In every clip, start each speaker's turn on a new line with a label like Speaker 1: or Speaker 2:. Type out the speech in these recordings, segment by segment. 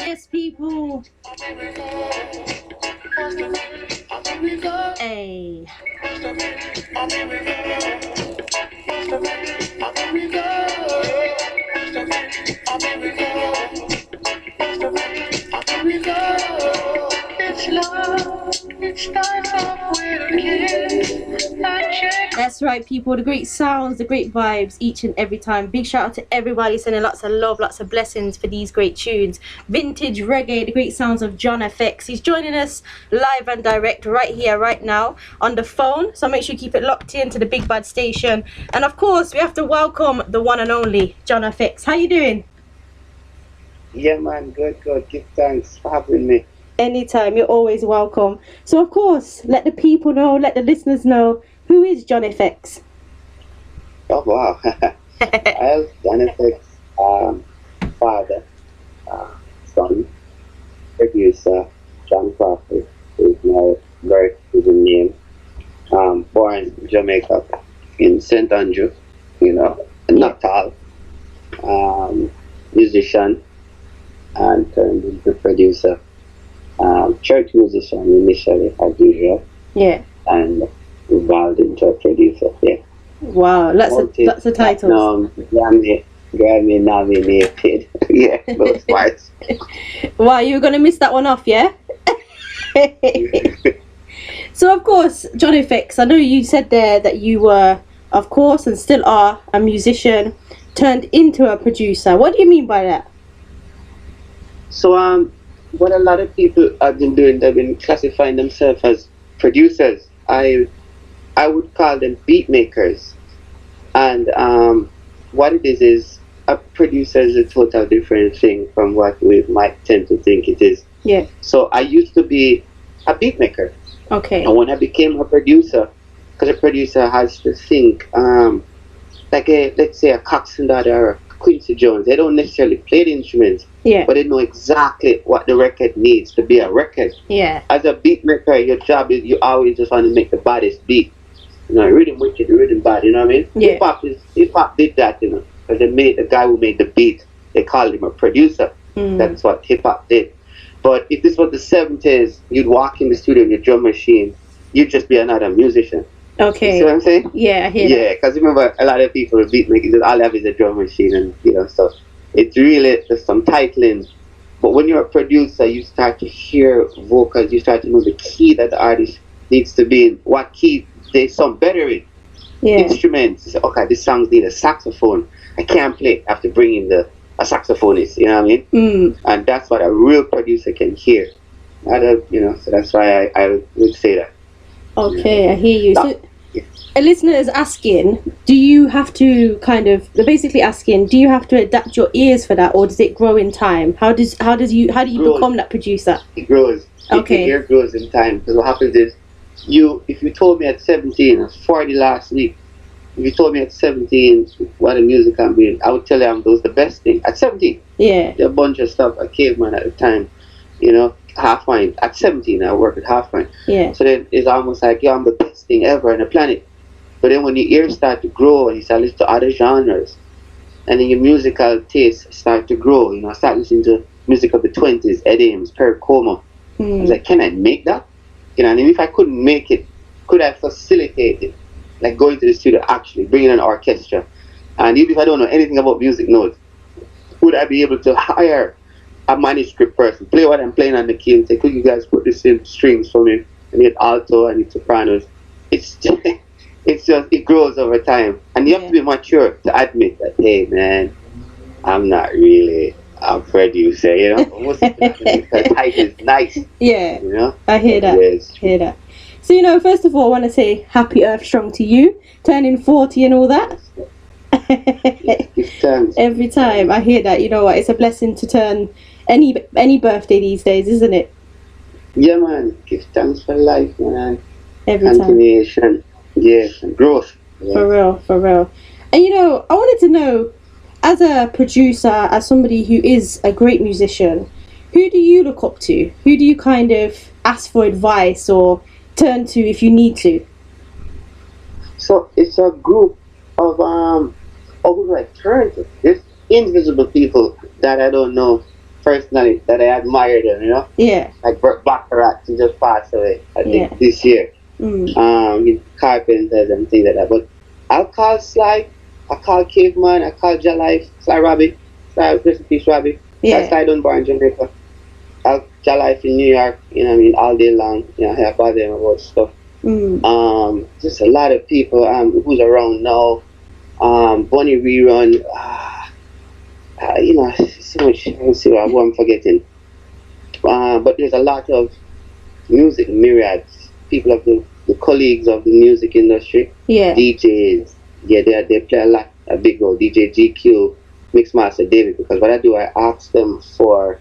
Speaker 1: Yes, people. Hey. That's right, people. The great sounds, the great vibes each and every time. Big shout out to everybody sending lots of love, lots of blessings for these great tunes. Vintage reggae, the great sounds of Jon FX. He's joining us live and direct right here, right now on the phone. So make sure you keep it locked in to the Big Bad Station. And of course, we have to welcome the one and only Jon FX. How you doing?
Speaker 2: Yeah, man, good. Give thanks for having me.
Speaker 1: Anytime, you're always welcome. So, of course, let the people know, let the listeners know, who is Jon FX?
Speaker 2: Oh, wow. I'm Jon FX, father, son, producer, John Crawford, is my birth given name. Born in Jamaica, in St. Andrew, Natal. Musician, and turned into producer. Church musician initially, as usual.
Speaker 1: Yeah.
Speaker 2: And evolved into a producer. Yeah.
Speaker 1: Wow, lots of titles.
Speaker 2: Grammy nominated. Yeah, those parts.
Speaker 1: Wow, you were gonna miss that one off, yeah? So of course, Jon FX, I know you said there that you were, of course, and still are, a musician turned into a producer. What do you mean by that?
Speaker 2: So what a lot of people have been doing, they've been classifying themselves as producers. I would call them beat makers. And what it is a producer is a total different thing from what we might tend to think it is.
Speaker 1: Yeah.
Speaker 2: So I used to be a beat maker.
Speaker 1: Okay.
Speaker 2: And when I became a producer, because a producer has to think, let's say a Coxsone Dodd or a Quincy Jones, they don't necessarily play the instruments,
Speaker 1: yeah,
Speaker 2: but they know exactly what the record needs to be a record.
Speaker 1: Yeah.
Speaker 2: As a beat maker, your job is you always just want to make the baddest beat. Rhythm wicked, rhythm bad, you know what I mean?
Speaker 1: Yeah.
Speaker 2: Hip hop did that, because they made the guy who made the beat, they called him a producer. That's what hip hop did. But if this was the 70s, you'd walk in the studio with your drum machine, you'd just be another musician.
Speaker 1: Okay.
Speaker 2: You see what I'm saying?
Speaker 1: Yeah, I hear that.
Speaker 2: Yeah, because remember, a lot of people with beat making, all they have is a drum machine, and so it's really, there's some titling. But when you're a producer, you start to hear vocals, you start to know the key that the artist needs to be in, what key they sound better in.
Speaker 1: Yeah.
Speaker 2: Instruments. You say, okay, this song needs a saxophone. I can't play. I have to bring in a saxophonist, you know what I mean? And that's what a real producer can hear. So that's why I would say that.
Speaker 1: Okay, I hear you. So a listener is asking, do you have to they're basically asking, do you have to adapt your ears for that, or does it grow in time? How do you become that producer?
Speaker 2: It grows.
Speaker 1: Okay.
Speaker 2: Your ear grows in time, because what happens is, if you told me at 17, I was 40 last week, if you told me at 17 what a music I'm doing, I would tell you that was the best thing. At 17.
Speaker 1: Yeah.
Speaker 2: A bunch of stuff, a caveman at the time, half mind. At 17, I worked at half mind.
Speaker 1: Yeah.
Speaker 2: So then it's almost like, I'm the best thing ever on the planet. But then when your ears start to grow and you start listening to other genres, and then your musical tastes start to grow, I start listening to music of the 20s, Ed Ames, Perry Como. I was like, can I make that? And if I couldn't make it, could I facilitate it? Like going to the studio, actually bringing an orchestra. And even if I don't know anything about music notes, would I be able to hire a manuscript person, play what I'm playing on the key, and say, could you guys put this in strings for me? I need alto, I need sopranos. It's just, it grows over time. And you have to be mature to admit that, hey man, I'm not really a producer, Most of the title is nice.
Speaker 1: Yeah. I hear that.
Speaker 2: Yes.
Speaker 1: Hear that. So, first of all, I want to say happy Earth Strong to you, turning 40 and all that. Every time I hear that, it's a blessing to turn any birthday these days, isn't it?
Speaker 2: Yeah, man. Give thanks for life, man.
Speaker 1: Every
Speaker 2: continuation.
Speaker 1: Time.
Speaker 2: Yes, and growth. Yeah.
Speaker 1: For real. And I wanted to know, as a producer, as somebody who is a great musician, who do you look up to? Who do you kind of ask for advice or turn to if you need to?
Speaker 2: So it's a group of who do I turn to? invisible people that I don't know personally that I admire them,
Speaker 1: Yeah.
Speaker 2: like Burt Bacharach, he just passed away, I think,
Speaker 1: Yeah.
Speaker 2: this year.
Speaker 1: Mm.
Speaker 2: He's carpenters and things like that. But I'll call Sly, I call Caveman, I call Jalife, Sly Robbie, Sly Rest in Peace Robbie,
Speaker 1: Yeah.
Speaker 2: Sly Dunbar in Jamaica, I'll Jalife in New York, all day long, I have bother them about stuff. Just a lot of people who's around now. Bonnie Rerun, so much. Let's see what I'm forgetting. But there's a lot of music myriads. People of the colleagues of the music industry.
Speaker 1: Yeah.
Speaker 2: DJs. Yeah, they play a big role. DJ GQ, Mixmaster David. Because what I do, I ask them for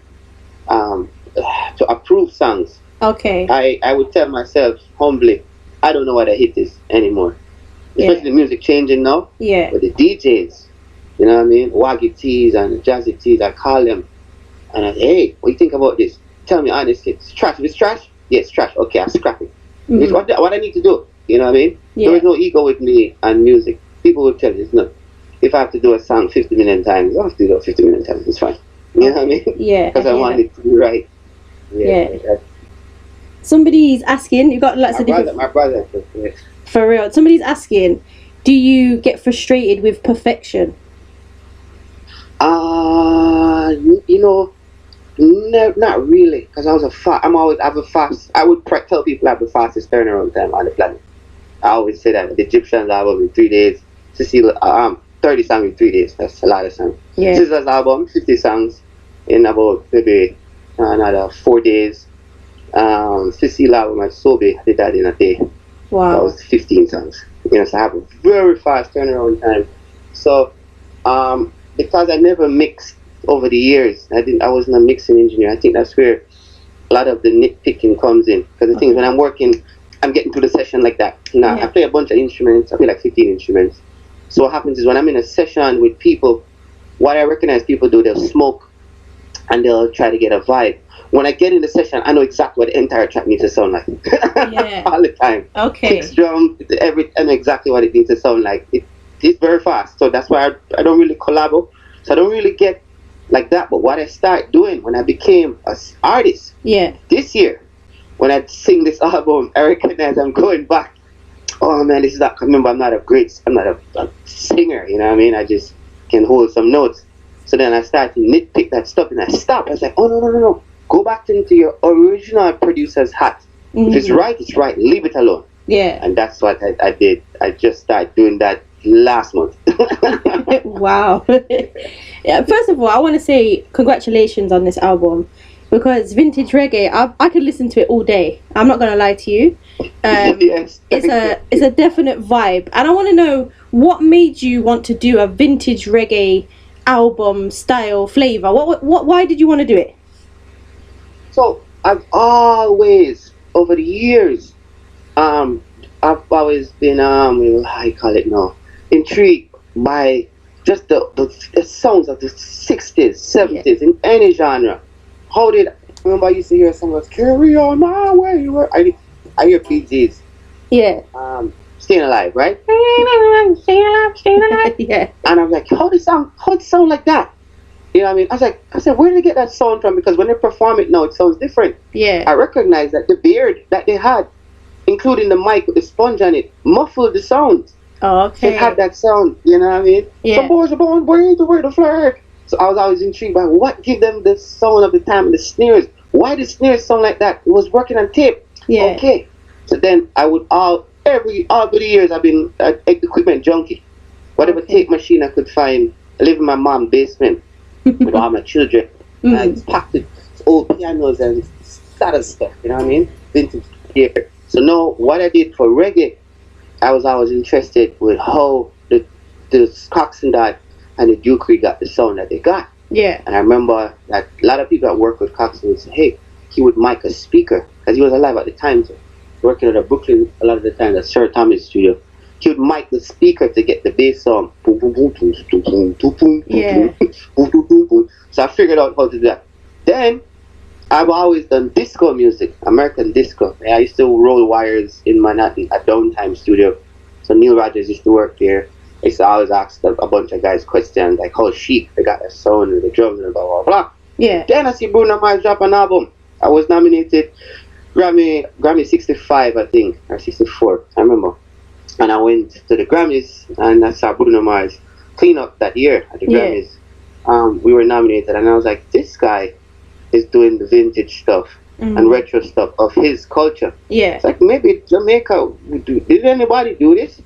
Speaker 2: to approve songs.
Speaker 1: Okay.
Speaker 2: I would tell myself humbly, I don't know what a hit is anymore. Especially the music changing now.
Speaker 1: Yeah.
Speaker 2: But the DJs, you know what I mean? Waggy Tees and Jazzy Tees, I call them and I say, hey, what do you think about this? Tell me honestly. It's trash. If it's trash, yeah, it's trash. Okay, I'll scrap it. It's what I need to do. You know what I mean?
Speaker 1: Yeah.
Speaker 2: There is no ego with me and music. People will tell you it's not. If I have to do a song 50 million times, I have to do it 50 million times. It's fine. You know what I mean?
Speaker 1: Yeah.
Speaker 2: Because I want it to be right. Yeah.
Speaker 1: Somebody's asking, you got lots of different...
Speaker 2: My brother. Yeah.
Speaker 1: For real. Somebody's asking, do you get frustrated with perfection?
Speaker 2: No, not really. Because I have a fast. I would tell people I have the fastest turnaround time on the planet. I always say that the Egyptians album in 3 days. Cecilia, 30 songs in 3 days. That's a lot of songs.
Speaker 1: Yeah.
Speaker 2: Cecilia's album, 50 songs in about maybe another 4 days. Cecilia album at Sobe, I did that in a day.
Speaker 1: Wow.
Speaker 2: That was 15 songs. So I have a very fast turnaround time. So, because I never mixed over the years, I wasn't a mixing engineer. I think that's where a lot of the nitpicking comes in. Because the thing is, when I'm working, I'm getting to the session like that. I play a bunch of instruments. I play like 15 instruments. So what happens is when I'm in a session with people, what I recognize people do, they'll smoke and they'll try to get a vibe. When I get in the session, I know exactly what the entire track needs to sound like.
Speaker 1: Yeah.
Speaker 2: All the time.
Speaker 1: Okay.
Speaker 2: Kicks, drum, I know exactly what it needs to sound like. It's very fast. So that's why I don't really collabo. So I don't really get like that. But what I started doing when I became an artist this year, when I sing this album, I recognize I'm going back. Oh man, this is not, remember I'm not a singer, you know what I mean? I just can hold some notes. So then I started to nitpick that stuff and I stopped. I was like, oh no. Go back into your original producer's hat. If it's right, it's right. Leave it alone.
Speaker 1: Yeah.
Speaker 2: And that's what I did. I just started doing that last month.
Speaker 1: Wow. Yeah, first of all, I want to say congratulations on this album. Because vintage reggae, I could listen to it all day. I'm not going to lie to you.
Speaker 2: Yes.
Speaker 1: It's a definite vibe. And I want to know what made you want to do a vintage reggae album style flavor. Why did you want to do it?
Speaker 2: So I've always, over the years, I've always been how you call it now, intrigued by just the sounds of the 60s, 70s in any genre. Remember I used to hear someone carry on my way. I hear PGs.
Speaker 1: Yeah.
Speaker 2: Staying Alive, right?
Speaker 1: Staying alive. Yeah.
Speaker 2: And I'm like, how it sound like that? You know what I mean? I said, where did they get that sound from? Because when they perform it now, it sounds different.
Speaker 1: Yeah.
Speaker 2: I recognize that the beard that they had, including the mic with the sponge on it, muffled the sound.
Speaker 1: Oh, okay.
Speaker 2: It had that sound, you know what I mean?
Speaker 1: Yeah.
Speaker 2: Some boys are born, wave the flag. So I was always intrigued by what give them the sound of the time and the snares. Why the snares sound like that? It was working on tape.
Speaker 1: Yeah.
Speaker 2: Okay. So then I would all over the years I've been an equipment junkie. Whatever tape machine I could find. I live in my mom's basement with all my children. And I packed with old pianos and that of stuff, you know what I mean? Vintage gear. So now what I did for reggae, I was always interested with how the Cox and Dot and the Dukery got the sound that they got.
Speaker 1: Yeah.
Speaker 2: And I remember that a lot of people that work with Cox would say, hey, he would mic a speaker, because he was alive at the time, so working at a Brooklyn a lot of the time at Sir Thomas studio. He would mic the speaker to get the bass sound.
Speaker 1: Yeah.
Speaker 2: So I figured out how to do that. Then I've always done disco music, American disco. I used to roll wires in Manhattan at Downtime Studio. So Neil Rogers used to work there. I used to always ask a bunch of guys questions like how chic they got their sound and the drums and blah blah blah.
Speaker 1: Yeah.
Speaker 2: Then I see Bruno Mars drop an album. I was nominated Grammy 65, I think, or 64, I remember. And I went to the Grammys and I saw Bruno Mars clean up that year at the Grammys. We were nominated and I was like, this guy is doing the vintage stuff and retro stuff of his culture.
Speaker 1: Yeah.
Speaker 2: It's like maybe Jamaica would do. Did anybody do this?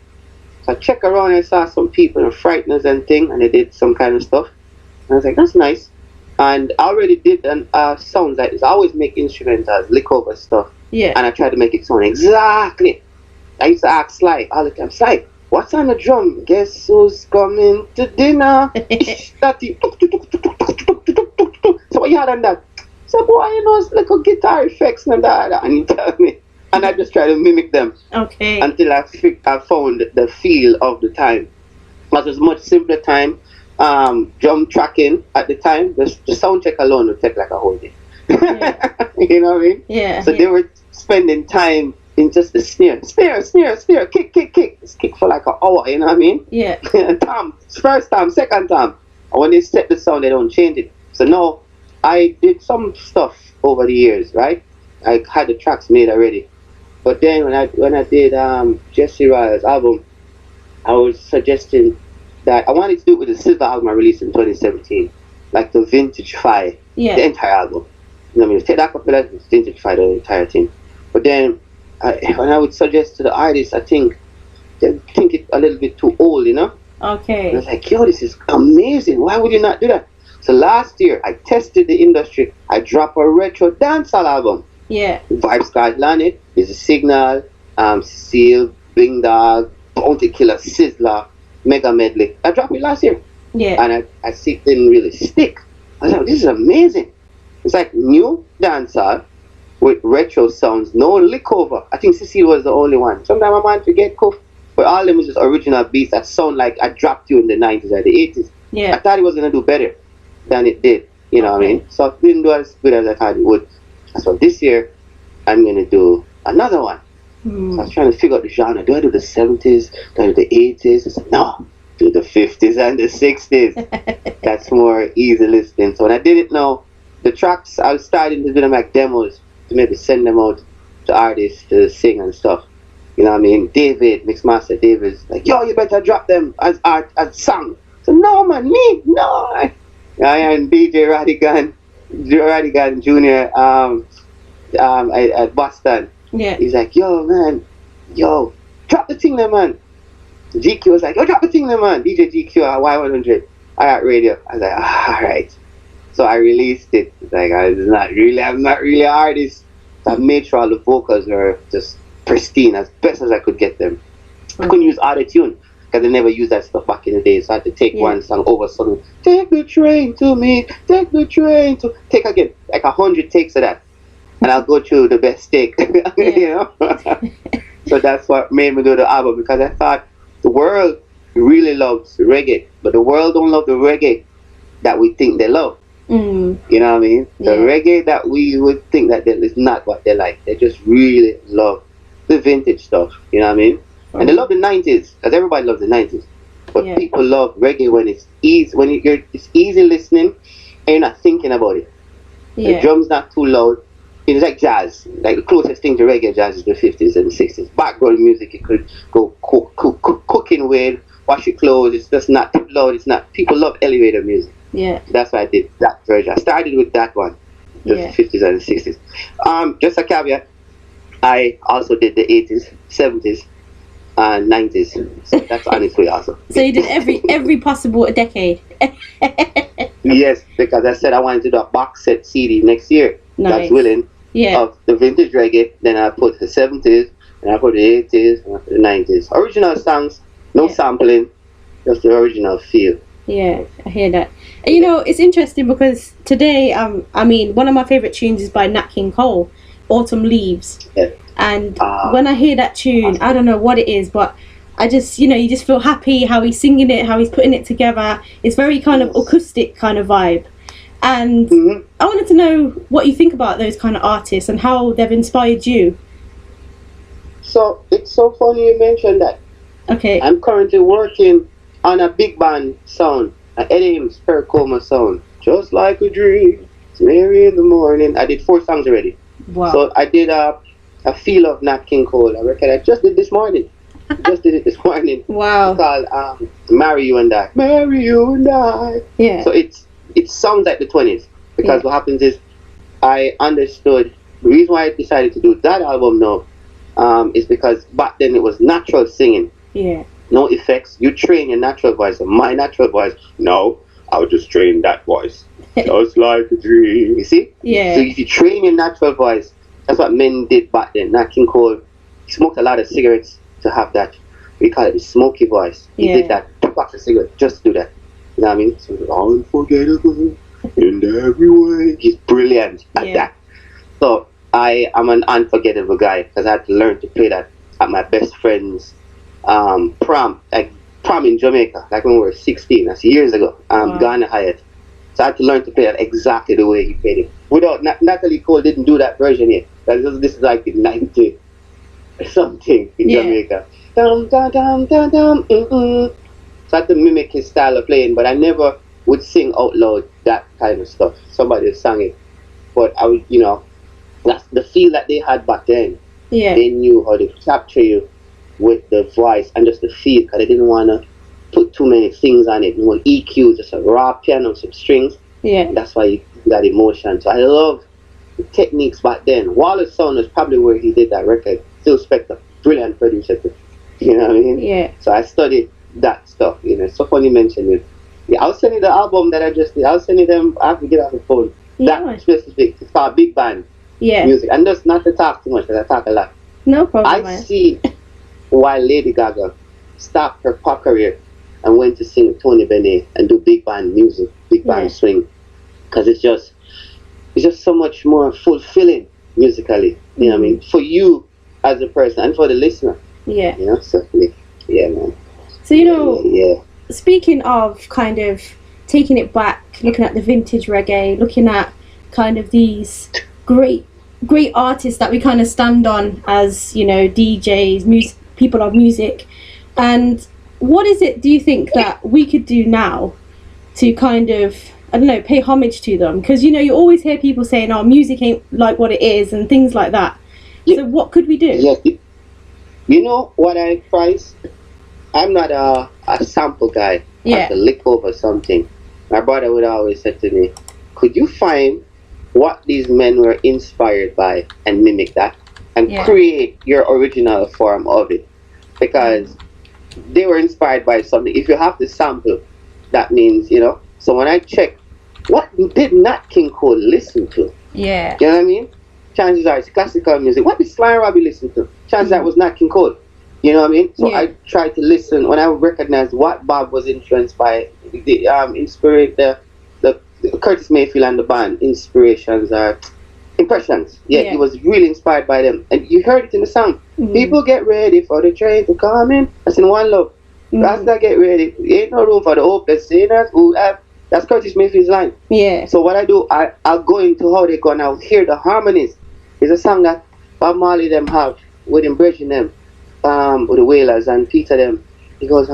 Speaker 2: So I checked around and I saw some people and frighteners and thing, and they did some kind of stuff. And I was like, that's nice. And I already did sounds like this. I always make instrumentals, lick over stuff.
Speaker 1: Yeah.
Speaker 2: And I try to make it sound exactly. I used to ask Sly all the time, Sly, what's on the drum? Guess who's coming to dinner? So what you had on that? So boy, you know, it's like a guitar effects and that. And he tell me. And I just try to mimic them.
Speaker 1: Okay.
Speaker 2: Until I found the feel of the time. It was a much simpler time. Drum tracking at the time, the sound check alone would take like a whole day.
Speaker 1: Yeah.
Speaker 2: You know what I mean?
Speaker 1: Yeah.
Speaker 2: So they were spending time in just the snare, kick. It's kick for like an hour, you know what I mean?
Speaker 1: Yeah.
Speaker 2: Tom, first time, second time. And when they set the sound, they don't change it. So now, I did some stuff over the years, right? I had the tracks made already. But then when I did Jesse Ryle's album, I was suggesting that I wanted to do it with the Silver album I released in 2017, like the Vintage Fi,
Speaker 1: Yeah.
Speaker 2: the entire album. You know what I mean? Take that acapella, Vintage Fi, the entire thing. But then when I would suggest to the artists, I think they think it a little bit too old, you know?
Speaker 1: Okay.
Speaker 2: And I was like, yo, this is amazing. Why would you not do that? So last year, I tested the industry. I dropped a retro dancehall album.
Speaker 1: Yeah.
Speaker 2: Vibes Card Landed is a Signal, Seal, Bing Dog, Bounty Killer, Sizzler, Mega Medley. I dropped it last year.
Speaker 1: Yeah.
Speaker 2: And I see it didn't really stick. I was like, this is amazing. It's like new dancehall with retro sounds, no lick over. I think Cecile was the only one. Sometimes I might forget Kof, but all of them was just original beats that sound like I dropped you in the 90s or the 80s.
Speaker 1: Yeah.
Speaker 2: I thought it was going to do better than it did. You know what I mean? So it didn't do as good as I thought it would. So this year, I'm going to do another one. So I was trying to figure out the genre. Do I do the 70s? Do I do the 80s? I said, no, do the 50s and the 60s. That's more easy listening. So when I didn't know the tracks, I was starting to do them like demos to maybe send them out to artists to sing and stuff. You know what I mean? David, Mixmaster David's like, yo, you better drop them as art, as song. So no, man, me, no. And DJ Radigan Jr. At Boston.
Speaker 1: Yeah.
Speaker 2: He's like, yo, man, drop the thing there, man. GQ was like, yo, drop the thing there, man. DJ GQ at Y100, iHeartRadio. I was like, alright. So I released it. It's like, I'm not really an artist. So I made sure all the vocals were just pristine, as best as I could get them. I couldn't use auto-tune, because they never used that stuff back in the day. So I had to take one song over something. Take the train to me, take the train to... Take again, like 100 takes of that. And I'll go through the best take, you know? So that's what made me do the album, because I thought the world really loves reggae, but the world don't love the reggae that we think they love. You know what I mean? The reggae that we would think that is not what they like. They just really love the vintage stuff, you know what I mean? And they love the 90s, because everybody loves the 90s. But people love reggae when it's easy, it's easy listening and you're not thinking about it. The drum's not too loud. It's like jazz. Like the closest thing to reggae jazz is the 50s and the 60s. Background music, you could go cooking with, wash your clothes. It's just not too loud. It's not. People love elevator music.
Speaker 1: Yeah.
Speaker 2: That's why I did that version. I started with that one, the 50s and the 60s. Just a caveat, I also did the 80s, 70s, and 90s. So that's on its way also.
Speaker 1: So you did every possible decade.
Speaker 2: Yes, because I said I wanted to do a box set CD next year.
Speaker 1: Nice.
Speaker 2: God's willing. Of the vintage reggae. Then I put the 70s, and I put the 80s, and I put the 90s. Original songs, no sampling, just the original feel.
Speaker 1: Yeah, I hear that. And, you know, it's interesting because today, I mean, one of my favourite tunes is by Nat King Cole, Autumn Leaves.
Speaker 2: Yeah.
Speaker 1: And when I hear that tune, I don't know what it is, but I just, you know, you just feel happy how he's singing it, how he's putting it together. It's very kind of acoustic kind of vibe. And I wanted to know what you think about those kind of artists and how they've inspired you.
Speaker 2: So it's so funny you mentioned that.
Speaker 1: Okay.
Speaker 2: I'm currently working on a big band sound, an Eddie Ames Percoma sound, just like a dream. It's Mary in the morning. I did 4 songs already.
Speaker 1: Wow.
Speaker 2: So I did a Feel of Nat King Cole. I reckon I just did this morning. Just did it this morning.
Speaker 1: Wow.
Speaker 2: It's called Marry You and I. Marry You and I.
Speaker 1: Yeah.
Speaker 2: So it sounds like the 20s. Because what happens is I understood the reason why I decided to do that album now is because back then it was natural singing.
Speaker 1: Yeah.
Speaker 2: No effects. You train your natural voice. And my natural voice, no, I'll just train that voice. Just like a dream. You see?
Speaker 1: Yeah.
Speaker 2: So if you train your natural voice, that's what men did back then. Nat King Cole, he smoked a lot of cigarettes to have that. We call it the smoky voice. He did that 2 packs of cigarettes just to do that. You know what I mean? So unforgettable in every way. He's brilliant at that. So I am an unforgettable guy because I had to learn to play that at my best friend's prom in Jamaica, like when we were 16. That's years ago. Ghana Hyatt. So I had to learn to play that exactly the way he played it. Without Natalie Cole didn't do that version yet. This is like the 90 something in Jamaica. Dum dum dum dum dum. So I had to mimic his style of playing, but I never would sing out loud that kind of stuff. Somebody sang it, but I would, that's the feel that they had back then.
Speaker 1: Yeah.
Speaker 2: They knew how to capture you with the voice and just the feel, because they didn't want to put too many things on it. You want EQ, just a raw piano, some strings.
Speaker 1: Yeah.
Speaker 2: That's why you get that emotion. So I love the techniques back then. Wallace Sound was probably where he did that record. Phil Spector, brilliant producer. You know what I mean?
Speaker 1: Yeah.
Speaker 2: So I studied that stuff. It's so funny you mentioned it. Yeah, I'll send you the album that I just did. I'll send you them. I have to get off the phone. That specific. It's called Big Band music. And just not to talk too much, because I talk a lot.
Speaker 1: No problem.
Speaker 2: I see why Lady Gaga stopped her pop career and went to sing with Tony Bennett and do big band music, big band swing, because it's just so much more fulfilling musically. You know what I mean? For you as a person and for the listener.
Speaker 1: Yeah.
Speaker 2: So yeah, man.
Speaker 1: So speaking of kind of taking it back, looking at the vintage reggae, looking at kind of these great artists that we kind of stand on as DJs, people of music, and what is it do you think that we could do now to kind of, I don't know, pay homage to them? Because you always hear people saying, "Oh, music ain't like what it is," and things like that. So what could we do?
Speaker 2: Yes, you know what I price? I'm not a sample guy. I have to lick over something. My brother would always say to me, "Could you find what these men were inspired by and mimic that and create your original form of it?" Because they were inspired by something. If you have to sample, that means, So when I check, what did Nat King Cole listen to?
Speaker 1: Yeah.
Speaker 2: You know what I mean? Chances are it's classical music. What did Sly and Robbie listen to? Chances are it was Nat King Cole. You know what I mean? So I tried to listen. When I recognized what Bob was influenced by, the Curtis Mayfield and the band inspirations are impressions. He was really inspired by them, and you heard it in the song. People get ready for the train to come in. That's in One Love. Rasta get ready. Ain't no room for the hopeless sinners who have. That's Curtis Mayfield's line. Yeah. So what I do, I'll go into how they go and I'll hear the harmonies. It's a song that Bob Marley them have with him bridging them, with the Wailers and Peter them. He goes,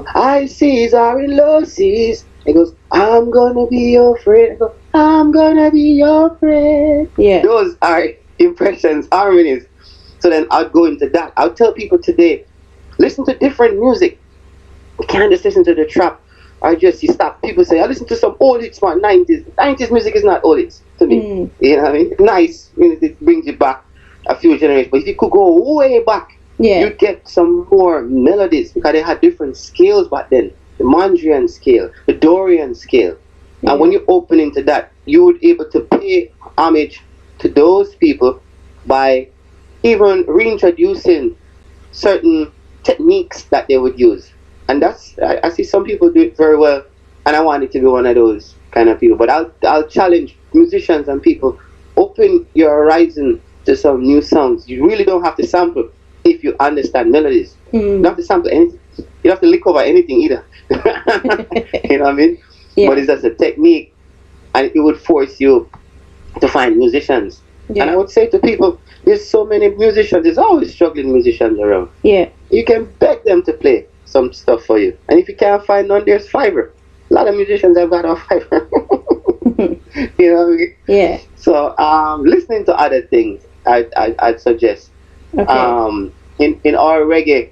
Speaker 2: high seas are in low seas. He goes, I'm gonna be your friend. I go, I'm gonna be your friend. Yeah. Those are impressions, harmonies. So then I'll go into that. I'll tell people today, listen to different music. You can't just listen to the trap. You stop. People say, I listen to some old hits from 90s. 90s music is not old hits to me. You know what I mean? Nice. It brings you back a few generations. But if you could go way back, you'd get some more melodies, because they had different scales back then. The Mondrian scale, the Dorian scale. And when you open into that, you would be able to pay homage to those people by even reintroducing certain techniques that they would use. And I see some people do it very well, and I wanted to be one of those kind of people. But I'll challenge musicians and people, open your horizon to some new songs. You really don't have to sample if you understand melodies. You don't have to sample anything. You don't have to lick over anything either. You know what I mean? Yeah. But it's just a technique, and it would force you to find musicians. Yeah. And I would say to people, there's so many musicians, there's always struggling musicians around. Yeah. You can beg them to play. some stuff for you. And if you can't find none, there's Fiverr. A lot of musicians have got off Fiverr. You know what I mean?
Speaker 1: Yeah.
Speaker 2: So listening to other things, I'd suggest.
Speaker 1: Okay.
Speaker 2: In our reggae,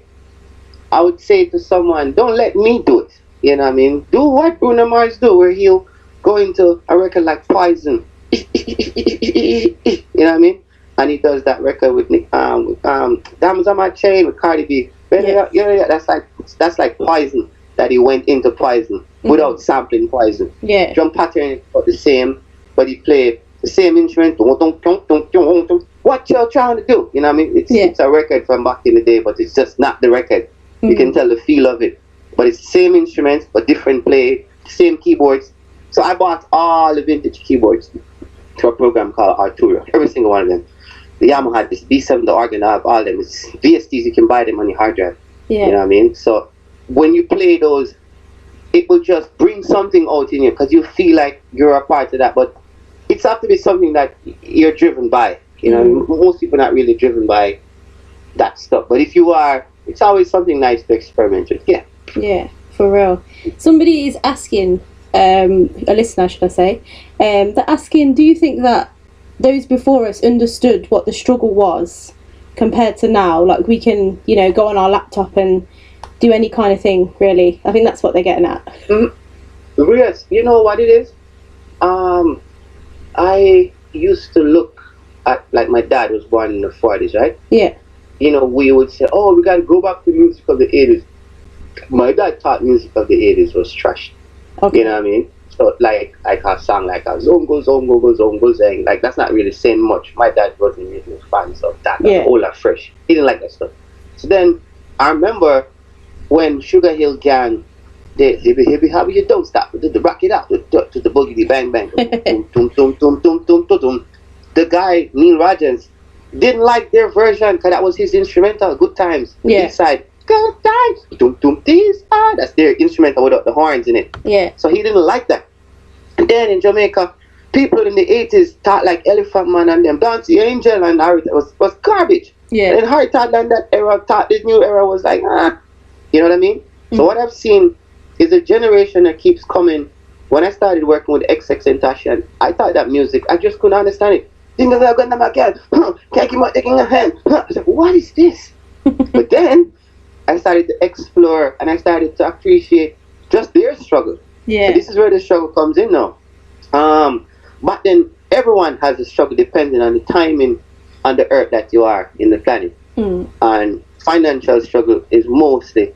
Speaker 2: I would say to someone, don't let me do it. You know what I mean? Do what Bruno Mars do, where he'll go into a record like Poison. You know what I mean? And he does that record with Diamonds on My Chain with Cardi B. Yeah, that's like Poison. That he went into Poison without sampling Poison.
Speaker 1: Yeah.
Speaker 2: Drum pattern is the same, but he played the same instrument. What you're trying to do? You know what I mean? It's a record from back in the day, but it's just not the record. You can tell the feel of it. But it's the same instruments, but different play, same keyboards. So I bought all the vintage keyboards to a program called Arturo. Every single one of them. The Yamaha had this B7, the organ, I have all them. It's VSTs, you can buy them on your hard drive.
Speaker 1: Yeah.
Speaker 2: You know what I mean? So when you play those, it will just bring something out in you because you feel like you're a part of that. But it's have to be something that you're driven by. You know, most people are not really driven by that stuff. But if you are, it's always something nice to experiment with. Yeah.
Speaker 1: Yeah, for real. Somebody is asking, a listener should I say, they're asking, do you think that those before us understood what the struggle was compared to now? Like we can, you know, go on our laptop and do any kind of thing, really. I think that's what they're getting at.
Speaker 2: Yes, you know what it is? I used to look at, like my dad was born in the 40s, right?
Speaker 1: Yeah.
Speaker 2: You know, we would say, oh, we got to go back to the music of the 80s. My dad thought music of the 80s was trash.
Speaker 1: Okay.
Speaker 2: You know what I mean? So like a song like a Zongo, Zongo, Zongo, Zang, like that's not really saying much. My dad wasn't really a fan of that.
Speaker 1: Yeah.
Speaker 2: All that fresh. He didn't like that stuff. So then I remember when Sugar Hill Gang, they be happy you don't stop, to rock it out, to the boogie bang bang, tum tum tum tum tum tum tum. The guy Neil Rogers didn't like their version because that was his instrumental. Good times.
Speaker 1: Yeah.
Speaker 2: Inside. Good times. Tum tum these are. That's their instrumental without the horns in it.
Speaker 1: Yeah.
Speaker 2: So he didn't like that. And then in Jamaica, people in the 80s thought like Elephant Man and them, Dancy Angel and Harry was garbage.
Speaker 1: Yeah.
Speaker 2: And Harry thought that era, thought this new era was like, you know what I mean? So what I've seen is a generation that keeps coming. When I started working with XX and Tasha, I thought that music, I just couldn't understand it. Can't keep on taking a hand. I was like, what is this? But then I started to explore and I started to appreciate just their struggle.
Speaker 1: Yeah.
Speaker 2: So this is where the struggle comes in now. But then everyone has a struggle depending on the timing on the earth that you are in the planet. And financial struggle is mostly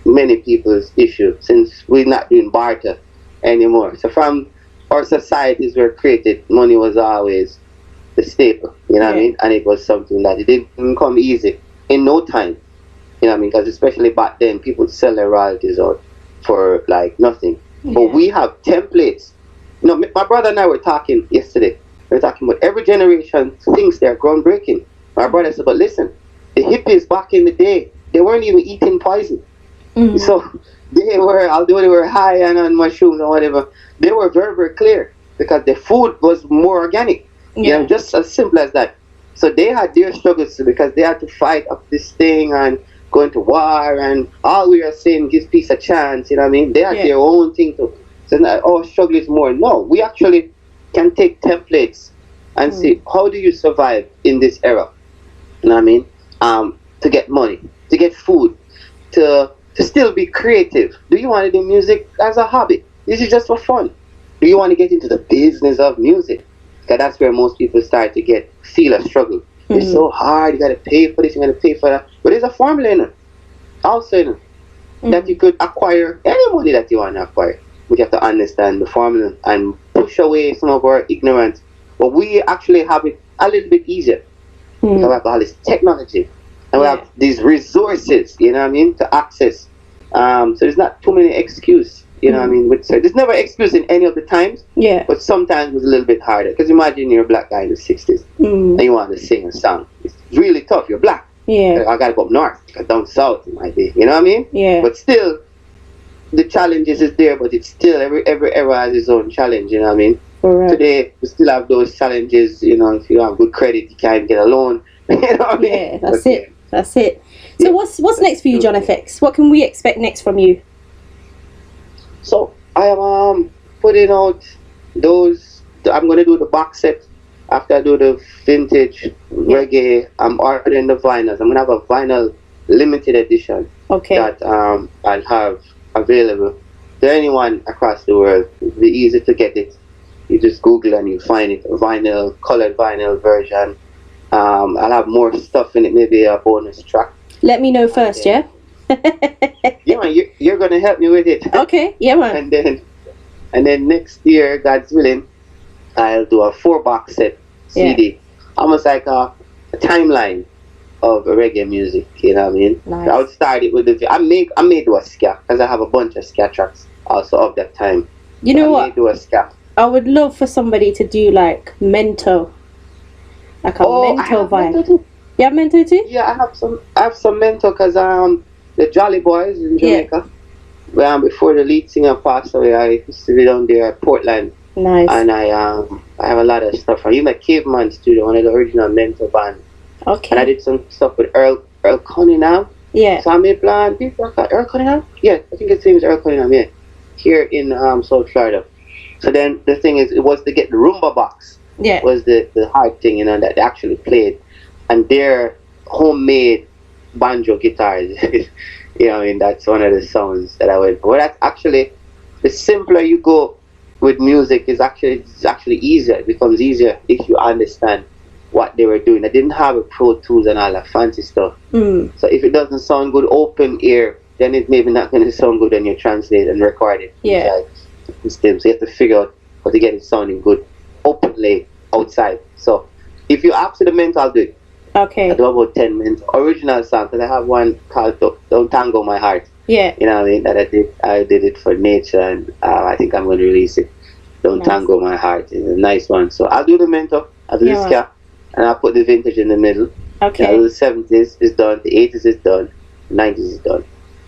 Speaker 2: many people's issue since we're not doing barter anymore. So from our societies were created, money was always the staple, you know what I mean? And it was something that it didn't come easy in no time, you know what I mean? Because especially back then, people would sell their royalties out for like nothing. But we have templates. You know, my brother and I were talking yesterday. We were talking about every generation thinks they're groundbreaking. My brother said, but listen, the hippies back in the day, they weren't even eating poison. So they were, although they were high and on mushrooms or whatever, they were very, very clear because the food was more organic. You know, just as simple as that. So they had their struggles because they had to fight up this thing and go into war, and all we are saying gives peace a chance, you know what I mean? They had their own thing to, so our struggle is more. No, we actually can take templates and see how do you survive in this era, you know what I mean? To get money, to get food, to still be creative. Do you want to do music as a hobby? This is just for fun. Do you want to get into the business of music? Because that's where most people start to feel a struggle. It's so hard, you got to pay for this, you got to pay for that. But there's a formula in it, also in it, that you could acquire any money that you want to acquire. We have to understand the formula and push away some of our ignorance. But we actually have it a little bit easier. We have all this technology, and we have these resources, you know what I mean, to access. So there's not too many excuses, you know what I mean. So there's never excuse in any of the times. Yeah. But sometimes it's a little bit harder. Because imagine you're a black guy in the 60s and you want to sing a song. It's really tough. You're black. Yeah. I got to go up north. Because down south it might be. You know what I mean? Yeah. But still, the challenges is there. But it's still, every era has its own challenge. You know what I mean? Right. Today, we still have those challenges. You know, if you have good credit, you can't get a loan. You know what I mean?
Speaker 1: Yeah, that's it. That's it. So what's next for you, Jon FX? What can we expect next from you?
Speaker 2: So I am putting out those. I'm gonna do the box set after I do the vintage reggae. I'm ordering the vinyls. I'm gonna have a vinyl limited edition that I'll have available to anyone across the world. It'll be easy to get it. You just Google and you find it. A vinyl, colored vinyl version. I'll have more stuff in it. Maybe a bonus track.
Speaker 1: Let me know first, yeah.
Speaker 2: Yeah, man, you're gonna help me with it.
Speaker 1: Okay, yeah, man.
Speaker 2: And then next year, God's willing, I'll do a 4-box set CD, almost like a timeline of reggae music. You know what I mean?
Speaker 1: Nice.
Speaker 2: I would start it with the. I may do a ska because I have a bunch of ska tracks also of that time.
Speaker 1: You know what?
Speaker 2: I may do a ska.
Speaker 1: I would love for somebody to do like Mento, like a Mento vibe. You have Mento too?
Speaker 2: Yeah, I have some Mento because the Jolly Boys in Jamaica. Where before the lead singer passed away, I used to be down there at Portland.
Speaker 1: Nice.
Speaker 2: And I have a lot of stuff from even Caveman Studio, one of the original Mento bands.
Speaker 1: Okay.
Speaker 2: And I did some stuff with Earl Cunningham.
Speaker 1: Yeah.
Speaker 2: So I made plan. Earl Cunningham? Yeah, I think his name is Earl Cunningham. Yeah, here in South Florida. So then the thing is, it was to get the Roomba box.
Speaker 1: Yeah.
Speaker 2: Was the hard thing, that they actually played, and their homemade banjo guitars. You know, I mean, that's one of the sounds that I went for. Well, that's actually, the simpler you go with music it's actually easier. It becomes easier if you understand what they were doing. I didn't have a Pro Tools and all that fancy stuff. So if it doesn't sound good open ear, then it's maybe not going to sound good when you translate and record it.
Speaker 1: Yeah.
Speaker 2: So you have to figure out how to get it sounding good openly outside. So if you ask the mental, I'll do it.
Speaker 1: Okay.
Speaker 2: I do about 10 minutes original song because I have one called Don't Tango My Heart.
Speaker 1: Yeah.
Speaker 2: You know what I mean? That I did it for nature, and I think I'm going to release it. Don't Tango My Heart. It's a nice one. So I'll do the mental, I'll do the ska, and I'll put the vintage in the middle.
Speaker 1: Okay.
Speaker 2: I'll do the 70s is done, the 80s is done, the 90s is done.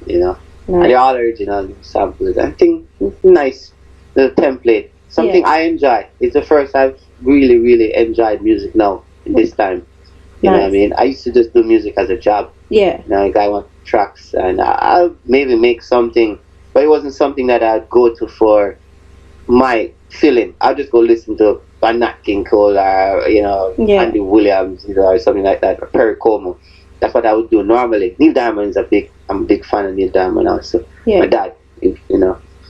Speaker 2: You know?
Speaker 1: Nice.
Speaker 2: And they're all original samples. I think nice. The template. Something I enjoy. It's the first I've really, really enjoyed music now in this time. You know what I mean? I used to just do music as a job.
Speaker 1: Yeah.
Speaker 2: Now I want tracks, and I'll maybe make something, but it wasn't something that I'd go to for my feeling. I'll just go listen to a Nat King Cole or Andy Williams, or something like that, or Perry Como. That's what I would do normally. Neil Diamond is I'm a big fan of Neil Diamond also. My dad,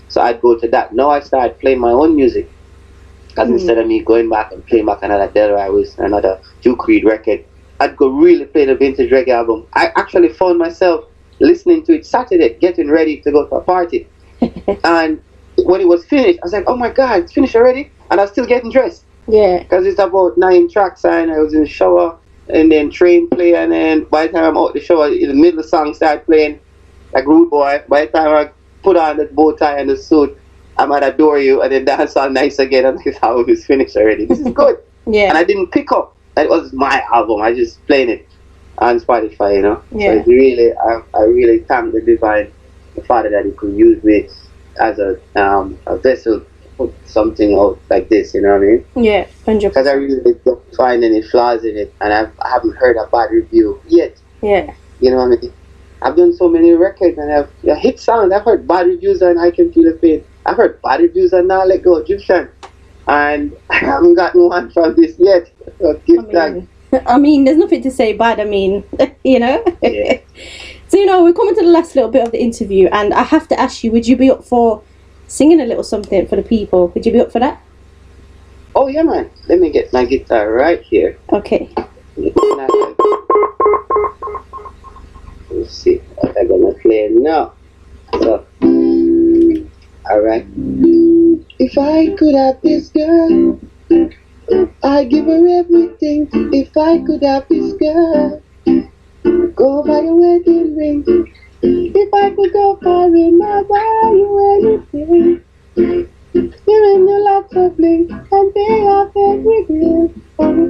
Speaker 2: so I'd go to that. Now I started playing my own music, because instead of me going back and playing back another Delroy Wilson, another Duke Reid record, I'd go really play the vintage reggae album. I actually found myself listening to it Saturday, getting ready to go to a party. And when it was finished, I was like, oh my God, it's finished already? And I was still getting dressed.
Speaker 1: Yeah.
Speaker 2: Because it's about 9 tracks, and I was in the shower, and then train play, and then by the time I'm out the shower, in the middle of the song start playing, like Rude Boy. By the time I put on the bow tie and the suit, I'm at Adore You, and then dance all nice again, and this album is finished already. This is good.
Speaker 1: Yeah.
Speaker 2: And I didn't pick up. It was my album. I just played it on Spotify,
Speaker 1: Yeah.
Speaker 2: So it's really, I really thank the divine Father that He could use me as a vessel to put something out like this. You know what I mean?
Speaker 1: Yeah, 100%.
Speaker 2: Because I really don't find any flaws in it, and I haven't heard a bad review yet.
Speaker 1: Yeah.
Speaker 2: You know what I mean? I've done so many records, and I've hit songs. I've heard bad reviews on I Can Feel the Pain. I've heard bad reviews on Now Let Go, Egyptian. And I haven't gotten one from this yet. So
Speaker 1: I mean, there's nothing to say bad. I mean,
Speaker 2: Yeah.
Speaker 1: So, we're coming to the last little bit of the interview, and I have to ask you, would you be up for singing a little something for the people? Would you be up for that?
Speaker 2: Oh, yeah, man. Let me get my guitar right here.
Speaker 1: Okay.
Speaker 2: Let's see what I'm going to play now. So, alright. If I could have this girl, I'd give her everything. If I could have this girl, go buy a wedding ring. If I could go far in, I'd buy you anything. Giving you lots of bling and pay off every bill. And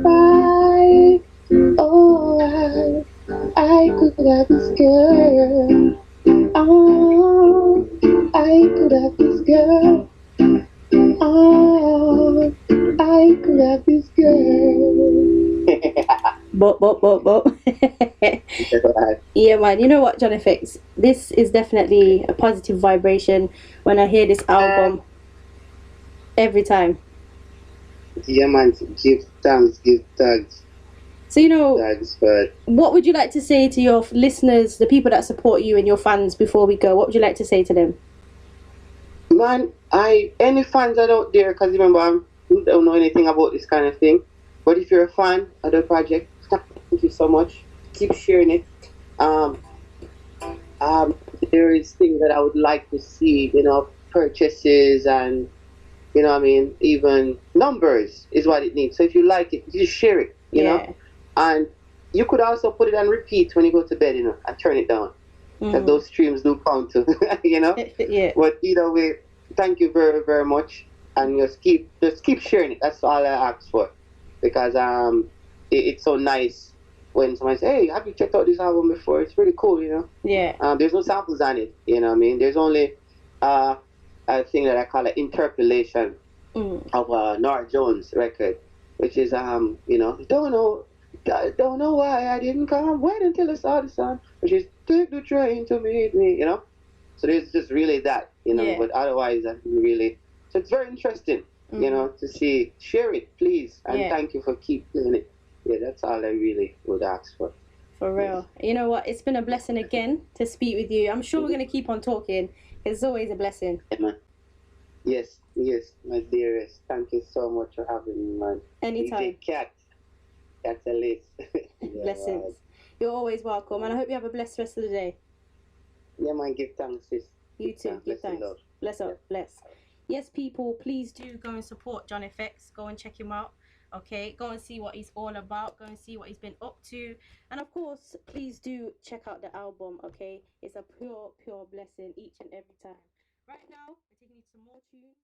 Speaker 2: I could have this girl. Oh, I could have this girl. Oh, I could have this girl.
Speaker 1: But. Yeah, man. You know what, Jon FX? This is definitely a positive vibration when I hear this album every time.
Speaker 2: Yeah, man. Give thanks, give thanks,
Speaker 1: So, you know,
Speaker 2: thanks for
Speaker 1: what would you like to say to your listeners, the people that support you and your fans before we go? What would you like to say to them?
Speaker 2: man. I any fans that out there, because remember I don't know anything about this kind of thing. But if you're a fan of the project, thank you so much. Keep sharing it. Um, um, there is things that I would like to see, purchases and what I mean, even numbers is what it needs. So if you like it, just share it,
Speaker 1: Yeah.
Speaker 2: and you could also put it on repeat when you go to bed, and turn it down because
Speaker 1: Mm.
Speaker 2: those streams do count too,
Speaker 1: Yeah.
Speaker 2: But either way, thank you very very much, and just keep sharing it. That's all I ask for, because it's so nice when someone says, "Hey, have you checked out this album before? It's really cool."
Speaker 1: Yeah.
Speaker 2: There's no samples on it, what I mean. There's only uh, a thing that I call an interpolation
Speaker 1: Mm.
Speaker 2: of a Nora Jones record, which is don't know why I didn't come. Wait until I saw the sun, which is take the train to meet me. So there's just really that,
Speaker 1: Yeah.
Speaker 2: but otherwise I really. So it's very interesting,
Speaker 1: Mm.
Speaker 2: to see. Share it, please, and
Speaker 1: Yeah.
Speaker 2: thank you for keep doing it. Yeah, that's all I really would ask for.
Speaker 1: For
Speaker 2: Yes.
Speaker 1: real. You know what? It's been a blessing again to speak with you. I'm sure we're going to keep on talking. It's always a blessing.
Speaker 2: Yeah, man. Yes, yes, my dearest. Thank you so much for having me, man.
Speaker 1: Anytime.
Speaker 2: DJ Kat the Kat-a-lyst. Yeah, man.
Speaker 1: Blessings. You're always welcome. And I hope you have a blessed rest of the day.
Speaker 2: Yeah, man. Give thanks, sis.
Speaker 1: You
Speaker 2: Give
Speaker 1: too.
Speaker 2: thanks.
Speaker 1: Give
Speaker 2: Bless and
Speaker 1: thanks.
Speaker 2: love.
Speaker 1: Bless
Speaker 2: Yeah.
Speaker 1: up. Bless. Yes, people, please do go and support Jon FX. Go and check him out. Okay, go and see what he's all about. Go and see what he's been up to. And of course, please do check out the album. Okay, it's a pure, pure blessing each and every time. Right now, we're taking you to some more tunes.